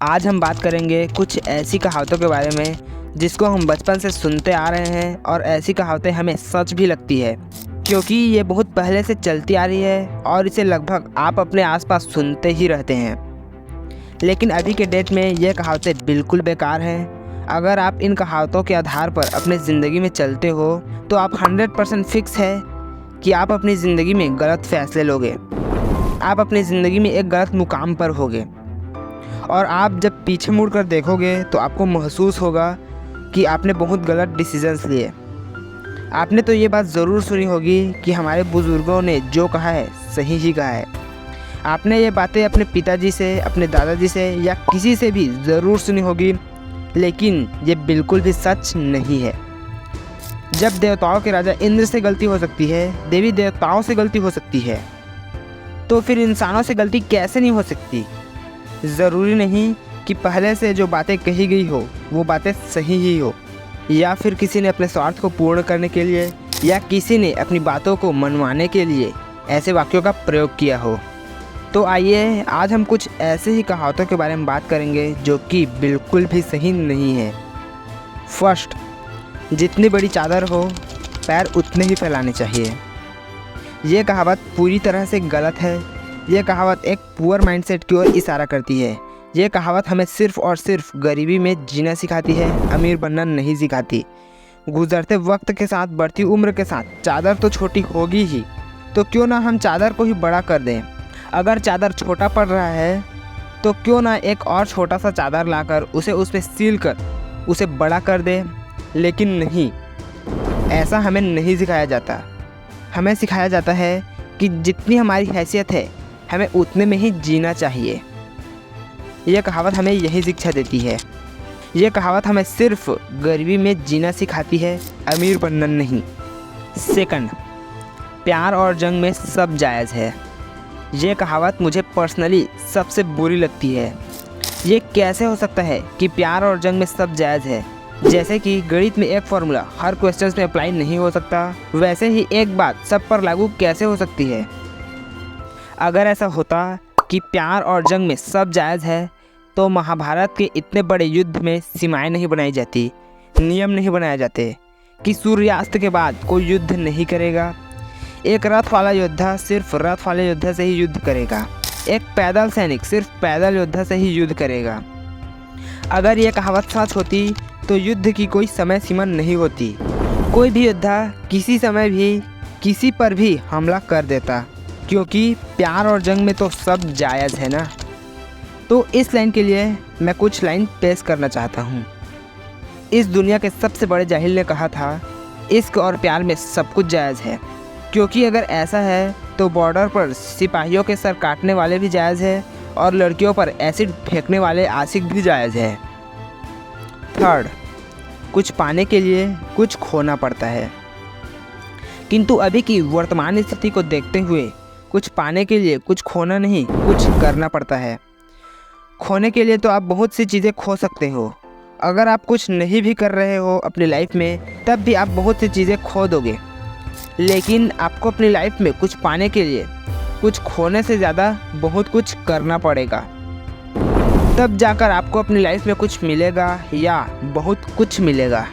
आज हम बात करेंगे कुछ ऐसी कहावतों के बारे में जिसको हम बचपन से सुनते आ रहे हैं और ऐसी कहावतें हमें सच भी लगती है क्योंकि ये बहुत पहले से चलती आ रही है और इसे लगभग आप अपने आसपास सुनते ही रहते हैं। लेकिन अभी के डेट में ये कहावतें बिल्कुल बेकार हैं। अगर आप इन कहावतों के आधार पर अपनी ज़िंदगी में चलते हो तो आप 100% फिक्स है कि आप अपनी ज़िंदगी में गलत फैसले लोगे, आप अपनी ज़िंदगी में एक गलत मुकाम पर होगे और आप जब पीछे मुड़कर देखोगे तो आपको महसूस होगा कि आपने बहुत गलत डिसीजंस लिए। आपने तो ये बात ज़रूर सुनी होगी कि हमारे बुज़ुर्गों ने जो कहा है सही ही कहा है। आपने ये बातें अपने पिताजी से, अपने दादाजी से या किसी से भी ज़रूर सुनी होगी, लेकिन ये बिल्कुल भी सच नहीं है। जब देवताओं के राजा इंद्र से गलती हो सकती है, देवी देवताओं से गलती हो सकती है, तो फिर इंसानों से गलती कैसे नहीं हो सकती? ज़रूरी नहीं कि पहले से जो बातें कही गई हो वो बातें सही ही हो, या फिर किसी ने अपने स्वार्थ को पूर्ण करने के लिए या किसी ने अपनी बातों को मनवाने के लिए ऐसे वाक्यों का प्रयोग किया हो। तो आइए आज हम कुछ ऐसे ही कहावतों के बारे में बात करेंगे जो कि बिल्कुल भी सही नहीं है। फर्स्ट, जितनी बड़ी चादर हो पैर उतने ही फैलाने चाहिए। ये कहावत पूरी तरह से गलत है। ये कहावत एक पुअर माइंडसेट की ओर इशारा करती है। ये कहावत हमें सिर्फ़ और सिर्फ गरीबी में जीना सिखाती है, अमीर बनना नहीं सिखाती। गुजरते वक्त के साथ, बढ़ती उम्र के साथ चादर तो छोटी होगी ही, तो क्यों ना हम चादर को ही बड़ा कर दें। अगर चादर छोटा पड़ रहा है तो क्यों ना एक और छोटा सा चादर लाकर उसे उस पर सील कर उसे बड़ा कर दें। लेकिन नहीं, ऐसा हमें नहीं सिखाया जाता। हमें सिखाया जाता है कि जितनी हमारी हैसियत है हमें उतने में ही जीना चाहिए। यह कहावत हमें यही शिक्षा देती है। यह कहावत हमें सिर्फ गरीबी में जीना सिखाती है, अमीर बनना नहीं। सेकंड, प्यार और जंग में सब जायज़ है। यह कहावत मुझे पर्सनली सबसे बुरी लगती है। ये कैसे हो सकता है कि प्यार और जंग में सब जायज़ है? जैसे कि गणित में एक फार्मूला हर क्वेश्चंस में अप्लाई नहीं हो सकता, वैसे ही एक बात सब पर लागू कैसे हो सकती है? अगर ऐसा होता कि प्यार और जंग में सब जायज़ है तो महाभारत के इतने बड़े युद्ध में सीमाएं नहीं बनाई जाती, नियम नहीं बनाए जाते कि सूर्यास्त के बाद कोई युद्ध नहीं करेगा। एक रथ वाला योद्धा सिर्फ रथ वाले योद्धा से ही युद्ध करेगा, एक पैदल सैनिक सिर्फ पैदल योद्धा से ही युद्ध करेगा। अगर ये कहावत सच होती तो युद्ध की कोई समय सीमा नहीं होती। कोई भी योद्धा किसी समय भी किसी पर भी हमला कर देता, क्योंकि प्यार और जंग में तो सब जायज़ है ना। तो इस लाइन के लिए मैं कुछ लाइन पेश करना चाहता हूँ। इस दुनिया के सबसे बड़े जाहिल ने कहा था, इश्क और प्यार में सब कुछ जायज़ है। क्योंकि अगर ऐसा है तो बॉर्डर पर सिपाहियों के सर काटने वाले भी जायज़ है और लड़कियों पर एसिड फेंकने वाले आशिक भी जायज़ है। थर्ड, कुछ पाने के लिए कुछ खोना पड़ता है। किंतु अभी की वर्तमान स्थिति को देखते हुए कुछ पाने के लिए कुछ खोना नहीं, कुछ करना पड़ता है। खोने के लिए तो आप बहुत सी चीज़ें खो सकते हो। अगर आप कुछ नहीं भी कर रहे हो अपनी लाइफ में, तब भी आप बहुत सी चीज़ें खो दोगे। लेकिन आपको अपनी लाइफ में कुछ पाने के लिए कुछ खोने से ज़्यादा बहुत कुछ करना पड़ेगा, तब जाकर आपको अपनी लाइफ में कुछ मिलेगा या बहुत कुछ मिलेगा।